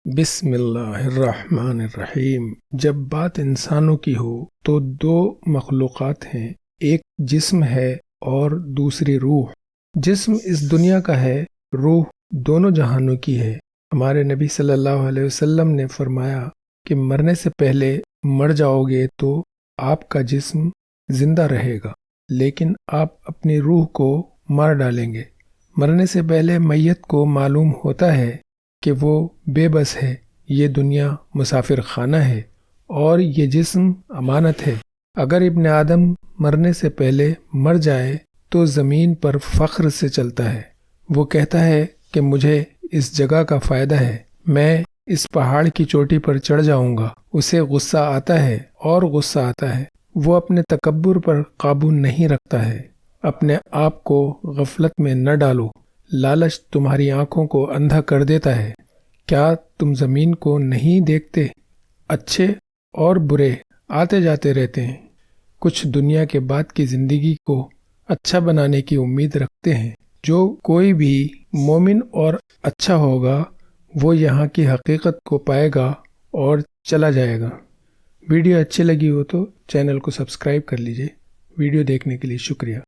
بسم اللہ الرحمن الرحیم۔ جب بات انسانوں کی ہو تو دو مخلوقات ہیں، ایک جسم ہے اور دوسری روح۔ جسم اس دنیا کا ہے، روح دونوں جہانوں کی ہے۔ ہمارے نبی صلی اللہ علیہ وسلم نے فرمایا کہ مرنے سے پہلے مر جاؤ گے تو آپ کا جسم زندہ رہے گا، لیکن آپ اپنی روح کو مار ڈالیں گے۔ مرنے سے پہلے میت کو معلوم ہوتا ہے کہ وہ بے بس ہے، یہ دنیا مسافر خانہ ہے اور یہ جسم امانت ہے۔ اگر ابن آدم مرنے سے پہلے مر جائے تو زمین پر فخر سے چلتا ہے۔ وہ کہتا ہے کہ مجھے اس جگہ کا فائدہ ہے، میں اس پہاڑ کی چوٹی پر چڑھ جاؤں گا۔ اسے غصہ آتا ہے اور غصہ آتا ہے۔ وہ اپنے تکبر پر قابو نہیں رکھتا ہے۔ اپنے آپ کو غفلت میں نہ ڈالو، لالچ تمہاری آنکھوں کو اندھا کر دیتا ہے۔ کیا تم زمین کو نہیں دیکھتے؟ اچھے اور برے آتے جاتے رہتے ہیں۔ کچھ دنیا کے بعد کی زندگی کو اچھا بنانے کی امید رکھتے ہیں۔ جو کوئی بھی مومن اور اچھا ہوگا وہ یہاں کی حقیقت کو پائے گا اور چلا جائے گا۔ ویڈیو اچھی لگی ہو تو چینل کو سبسکرائب کر لیجئے۔ ویڈیو دیکھنے کے لیے شکریہ۔